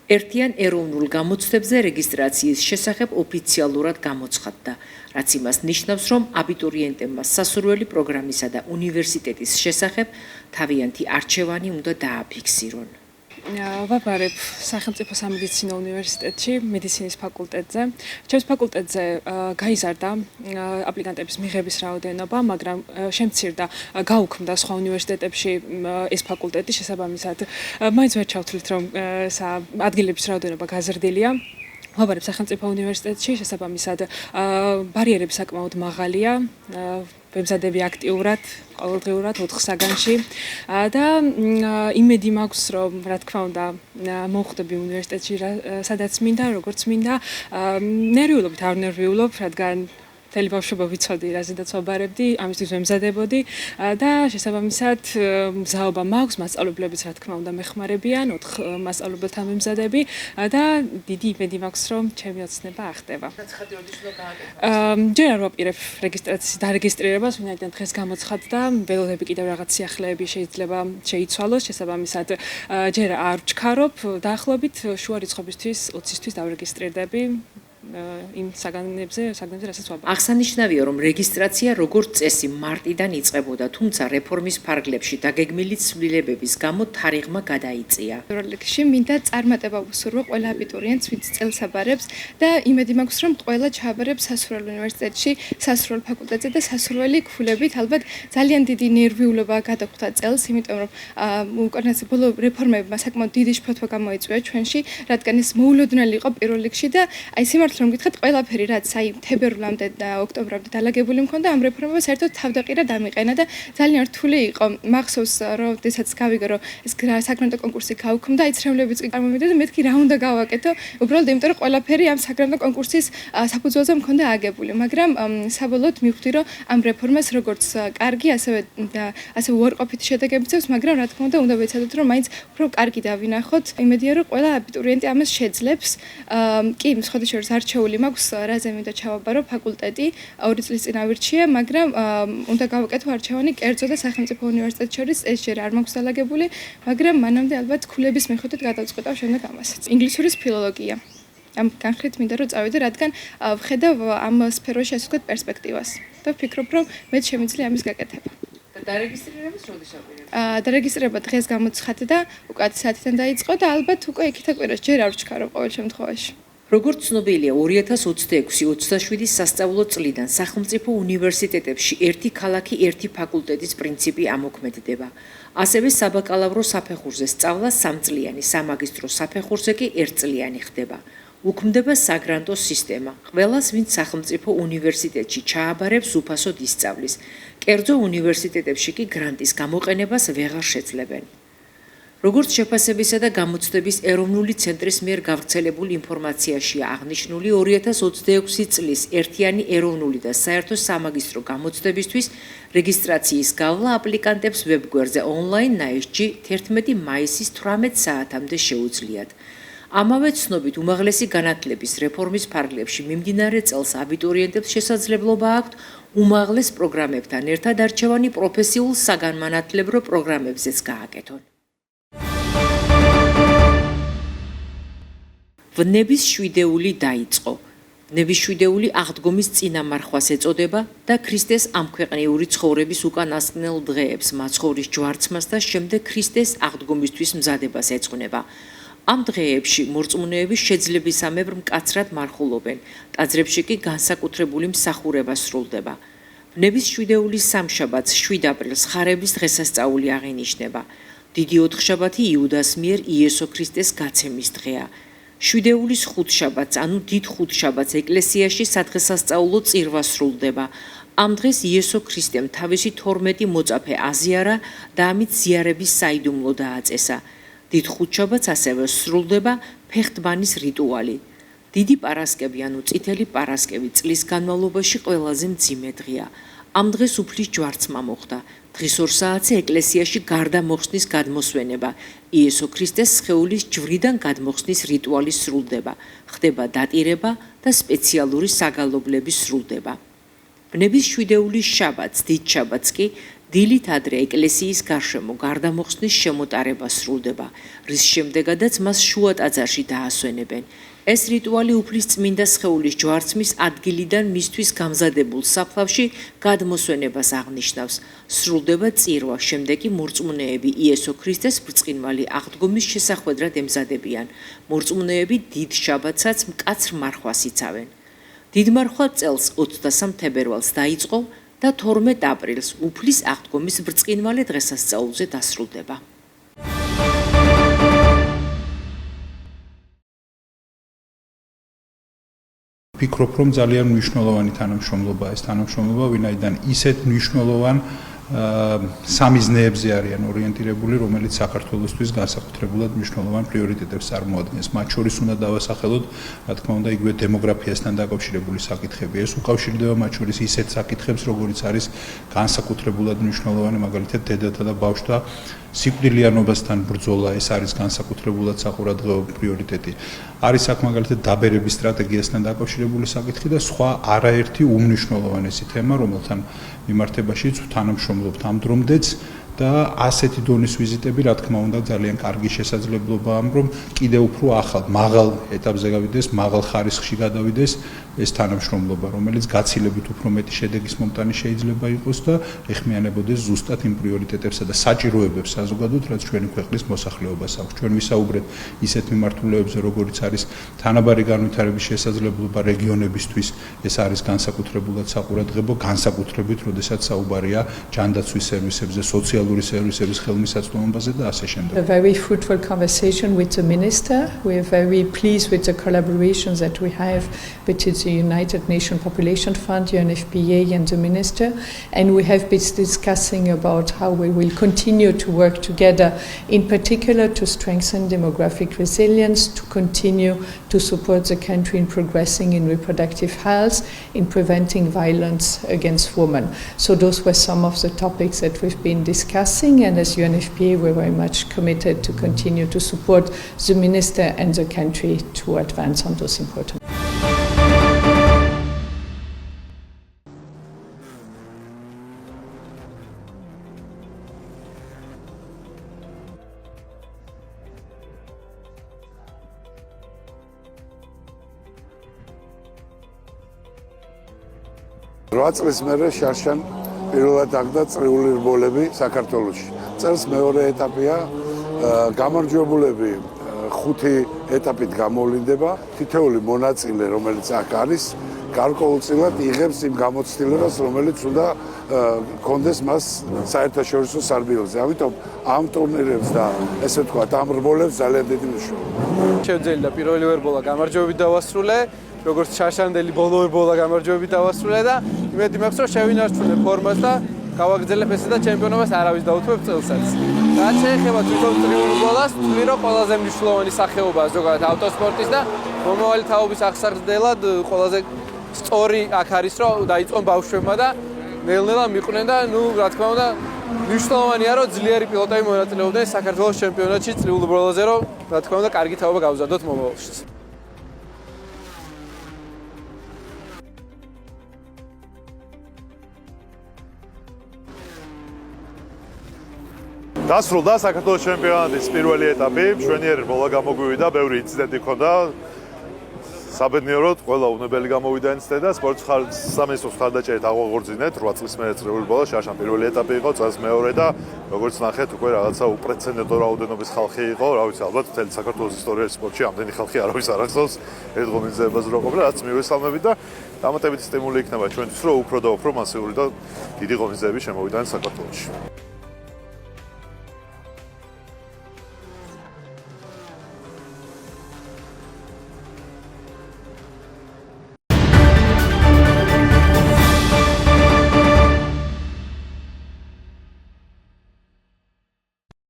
ერთიან ეროვნულ გამოცდებზე რეგისტრაციის შესახებ ოფიციალურად გამოცხადდა, რაც იმას ნიშნავს, რომ აბიტურიენტებმა სასურველი პროგრამისა და უნივერსიტეტის შესახებ თავიანთი არჩევანი უნდა დააფიქსირონ. ვაბარებ სახელმწიფო სამედიცინო უნივერსიტეტში მედიცინის ფაკულტეტზე. ჩემს ფაკულტეტზე გაიზარდა აპლიკანტების მიღების რაოდენობა, მაგრამ შემცირდა გაუქმდა სხვა უნივერსიტეტებში ეს ფაკულტეტი შესაბამისად. მაინც ვერ ჩავთვლით, რომ ადგილების რაოდენობა გაზრდილია. ვაბარებ სახელმწიფო უნივერსიტეტში შესაბამისად ბარიერები საკმაოდ მაღალია. ვემზადები აქტიურად, ყოველდღიურად 4 საგანში და იმედი მაქვს, რომ რა თქმა უნდა მოვხვდები უნივერსიტეტში, სადაც მინდა, როგორც მინდა. ნერვიულობით არ ნერვიულობ, რადგან მთელი ბავშვობა ვიცოდი, რაზედაც ვაბარებდი, ამისთვის ვემზადებოდი და შესაბამისად მზაობა მაქვს, მასწავლებლებიც რა თქმა უნდა მეხმარებიან, 4 მასწავლებელთან ვემზადები და დიდი იმედი მაქვს, რომ ჩემი ოცნება ახდება. ჯერ არ ვაპირებ რეგისტრაციის დარეგისტრირებას, ვინაიდან დღეს გამოცხადდა, ველოდები კიდევ რაღაც სიახლეები შეიძლება შეიცვალოს, შესაბამისად ჯერ არ ვჩქარობ, დაახლოებით შუა რიცხვებისთვის 20-ისთვის დავრეგისტრირდები. იმ საგანებზე რასაც ვაბარებ. აღსანიშნავია, რომ რეგისტრაცია როგორც წესი მარტიდან იწყებოდა, თუმცა რეფორმის ფარგლებში დაგეგმილი ცვლილებების გამო თარიღმა გადაიწია. როლექსში მინდა წარმატება ვუსურვო ყველა აბიტურიენტს, ვინც წელს აბარებს და იმედი მაქვს, რომ ყველა ჩააბარებს სასურველ უნივერსიტეტში, სასურველ ფაკულტეტზე და სასურველი ქულებით. ალბათ ძალიან დიდი ნერვიულობა გადახვდა წელს, იმიტომ რომ უკანასკნელი ბოლო რეფორმებმა საკმაოდ დიდი შფოთვა გამოიწვია ჩვენში, რადგან ეს მოულოდნელი იყო პირველ რიგში და აი სიმართლე რომ გითხრათ, ყველაფერი რაც თებერვლამდე და ოქტომბრამდე დალაგებული მქონდა, ამ რეფორმებას საერთოდ თავდაყირა დამიყენა და ძალიან რთული იყო. მახსოვს, როდესაც გავიგე, რომ ეს საგრანტო კონკურსი გაუქმდა, აი ცრემლებიც კი წარმოვიდა და მეთქი რა უნდა გავაკეთო, უბრალოდ იმიტომ რომ ყველაფერი ამ საგრანტო კონკურსის საფუძველზე მქონდა აგებული, მაგრამ საბოლოოდ მივხვდი, რომ ამ რეფორმას როგორც კარგი, ასევე უარყოფითი შედეგები აქვს, მაგრამ რა თქმა უნდა ვეცადოთ, რომ მაინც უფრო კარგი დავინახოთ. იმედია, რომ ყველა აბიტურიენტი ამას შეძლებს. კი, სხვადასხვა არჩეული მაქვს, რაზე მინდა ჩავაბარო ფაკულტეტი, 2 წლის წინ ავირჩიე, მაგრამ უნდა გავაკეთო არჩევანი კერძო და სახელმწიფო უნივერსიტეტ შორის, ეს ჯერ არ მაქვს დალაგებული, მაგრამ მანამდე ალბათ ქულების მიხედვით გადავწყვეტავ შემდეგ ამასაც. ინგლისურის ფილოლოგია. ამ განხრით მინდა რომ წავიდე, რადგან ვხედავ ამ სფეროში ასე ვთქვათ პერსპექტივას და ვფიქრობ, რომ მეც შემიძლია ამის გაკეთება. დარეგისტრირებას როდის აპირებ? დარეგისტრირება დღეს გამოცხადდა, უკვე 10 საათიდან დაიწყო და ალბათ უკვე იქით აკვირას ჯერ არ ვჩქარობ ყოველ შემთხვევაში. როგორც ცნობილია, 2026-27 სასწავლო წლიდან სახელმწიფო უნივერსიტეტებში ერთი ქალაქი, ერთი ფაკულტეტის პრინციპი ამოქმედდება. ასევე საბაკალავრო საფეხურზე სწავლა 3-წლიანი, სამაგისტრო საფეხურზე კი 1-წლიანი ხდება. უქმდება საგრანტო სისტემა. ყველას, ვინც სახელმწიფო უნივერსიტეტში ჩააბარებს, უფასოდ ისწავლის. კერძო უნივერსიტეტებში კი გრანტის გამოყენებას ვეღარ შეძლებენ. როგორც შეფასებისა და გამოცდების ეროვნული ცენტრის მიერ გავრცელებულ ინფორმაციაშია აღნიშნული, 2026 წლის ერთიანი ეროვნული და საერთო სამაგისტრო გამოცდებისთვის რეგისტრაციის გავლა აპლიკანტებს ვებგვერდზე ონლაინ ნაისჯი 11 მაისის 18 საათამდე შეუძლიათ. ამავე ცნობით, უმაღლესი განათლების რეფორმის ფარგლებში მიმდინარე წელს აბიტურიენტებს შესაძლებლობა აქვთ უმაღლეს პროგრამებთან ერთად არჩევანი პროფესიულ საგანმანათლებლო პროგრამებზეც გააკეთონ. ვნების შვიდეული დაიწყო. ვნების შვიდეული აღდგომის წინამარხვას ეწოდება და ქრისტეს ამქვეყნიური ცხოვრების უკანასკნელ დღეებს, მაცხოვრის ჯვარცმას და შემდეგ ქრისტეს აღდგომისთვის მზადებას ეძღვნება. ამ დღეებში მორწმუნეები შეძლებისამებრ მკაცრად მარხულობენ, ტაძრებში კი განსაკუთრებული მსახურება სრულდება. ვნების შვიდეულის სამშაბათს 7 აპრილს ხარების დღესასწაული აღინიშნება. დიდი ოთხშაბათი იუდას მიერ იესო ქრისტეს გაცემის დღეა. შვიდეულის ხუთშაბათს, ანუ დიდ ხუთშაბათს ეკლესიაში სადღესასწაულო წირვა სრულდება. ამ დღეს იესო ქრისტემ თავისი 12 მოწაფე აზიარა და ამით ზიარების საიდუმლო დააწესა. დიდ ხუთშაბათს ასევე სრულდება ფეხტბანის რიტუალი. დიდი პარასკევი, ანუ წითელი პარასკევი წლის განმავლობაში ყველაზე მძიმე დღეა. ამ დღეს უფლის ჯვარცმა მოხდა. დღის 2 საათზე ეკლესიაში გარდა მოხსნის გადმოსვენება, იესო ქრისტეს სხეულის ჯვრიდან გადმოხსნის რიტუალი სრულდება, ხდება დატირება და სპეციალური საგალობლები სრულდება. ვნების შვიდეულის შაბათს, დიდ შაბათს კი დილით ადრე ეკლესიის გარშემო გარდამოხსნის შემოტარება სრულდება, რის შემდეგადაც მას შუა ტაძარში დაასვენებენ. ეს რიტუალი უფლის წმინდა სხეულის ჯვარცმის ადგილიდან მისთვის გამზადებულ საფლავში გადმოსვენებას აღნიშნავს. სრულდება წირვა, შემდეგ კი მორწმუნეები იესო ქრისტეს ბრწყინვალე აღდგომის შესახვედრად ემზადებიან. მორწმუნეები დიდ შაბათსაც მკაცრ მარხვას იცავენ. დიდ მარხვა წელს 23 თებერვალს დაიწყო და 12 აპრილს უფლის აღდგომის ბრწყინვალე დღესასწაულზე დასრულდება. ვფიქრობ, რომ ძალიან მნიშვნელოვანი თანამშრომლობაა ეს თანამშრომლობა, ვინაიდან ისეთ მნიშვნელოვან სამიზნეებზე არიან ორიენტირებული, რომელიც საქართველოსთვის განსაკუთრებულად მნიშვნელოვან პრიორიტეტებს წარმოადგენს. მათ შორის უნდა დავასახელოთ, რა თქმა უნდა, იგივე დემოგრაფიასთან დაკავშირებული საკითხები. ეს უკავშირდება მათ შორის ისეთ საკითხებს, როგორიც არის განსაკუთრებულად მნიშვნელოვანი, მაგალითად, დედათა და ბავშვთა სიკვდილიანობასთან ბრძოლა, ეს არის განსაკუთრებულად საყურადღებო პრიორიტეტი. არის აქ მაგალითად დაბერების სტრატეგიასთან დაკავშირებული საკითხი და სხვა არაერთი უმნიშვნელოვანესი თემა, რომელთან მიმართებაშიც თანამშრომლობთ ამ დრომდეც და ასეთი დონის ვიზიტები, რა თქმა უნდა, ძალიან კარგი შესაძლებლობაა, რომ კიდევ უფრო ახალ, მაღალ ეტაპზე გავიდეს, მაღალ ხარისხში გადავიდეს ეს თანამშრომლობა, რომელიც გაცილებით უფრო მეტი შედეგის მომტანი შეიძლება იყოს და ეხმიანებოდეს ზუსტად იმ პრიორიტეტებსა და საჭიროებებს საზოგადოდ, რაც ჩვენი ქვეყნის მოსახლეობას აქვს. ჩვენ ვისაუბრეთ ისეთ მიმართულებებზე, როგორიც არის თანაბარი განვითარების შესაძლებლობა რეგიონებისთვის, ეს არის განსაკუთრებულად საყურადღებო, განსაკუთრებით, როდესაც საუბარია ჯანდაცვის სერვისებზე, სოციალური სერვისების ხელმისაწვდომობაზე და ასე შემდეგ. A very fruitful conversation with the minister. We are very pleased with the collaboration that we have between the United Nations Population Fund, UNFPA and the minister, and we have been discussing about how we will continue to work together, in particular to strengthen demographic resilience, to continue to support the country in progressing in reproductive health, in preventing violence against women. So those were some of the topics that we've been discussing, and as UNFPA we're very much committed to continue to support the minister and the country to advance on those important. წლის მერე შარშან პირველად აღდა წრიული რბოლები საქართველოში. წელს მეორე ეტაპია, გამარჯვებულები 5 ეტაპით გამოვლინდება. თითოეული მონაწილე, რომელიც აქ არის, გარკვეულწილად იღებს იმ გამოცდილებას, რომელიც უნდა კონდეს მას საერთაშორისო სარბიელზე. ამიტომ ამ ტურნირებს და ესე ვთქვათ, ამ რბოლებს ძალიან დიდი მნიშვნელობა. შევძელი და პირველი რბოლა გამარჯვებით დავასრულე. როგორც შარშანდელი ბოლო რბოლა გამარჯვებით დავასრულე და იმედი მაქვს, რომ შევინარჩუნე ფორმას და გავაგრძელებ ესე და ჩემპიონობას არავის დაუთმევ წელსაც. რაც შეეხება თვითონ წრიულ რბოლას, ვთვლი, რომ ყველაზე მნიშვნელოვანი სახეობაა ზოგადად ავტოსპორტის და მომავალი თაობის აღსარდელად ყველაზე სწორი აქ არის, რომ დაიწყონ ბავშვებმა და ნელ-ნელა მიყვნენ და რა თქმა უნდა მნიშვნელოვანია, რომ ძლიერი პილოტები მონაწილეობდნენ საქართველოს ჩემპიონატში წრიულ რბოლაზე, რომ რა თქმა უნდა კარგი თაობა გავზარდოთ მომავალშიც. დასრულდა საქართველოს ჩემპიონატის პირველი ეტაპი. მშვენიერი რბოლა გამოგვივიდა, ბევრი ინციდენტი ჰქონდა. საბედნიეროდ ყველა უნებელი გამოვიდა ინციდენტი და სპორტის სამინისტროს მხარდაჭერით აღვაღორძინეთ 8 წლის მერე წრიული რბოლა. შარშან პირველი ეტაპი იყო, წელს მეორე და როგორც ნახეთ, უკვე რაღაცა უპრეცედენტო რაოდენობის ხალხი იყო. რა ვიცი, ალბათ მთელი საქართველოს ისტორიაში სპორტში ამდენი ხალხი არავის არ ახსოვს ერთ ღონისძიებას რო ყოფილა, რაც მივესალმებით და დამატებითი სტიმული იქნება ჩვენთვის, რომ უფრო და უფრო მასიური და დიდი ღონისძიებები შემოვიდნენ საქართველოში.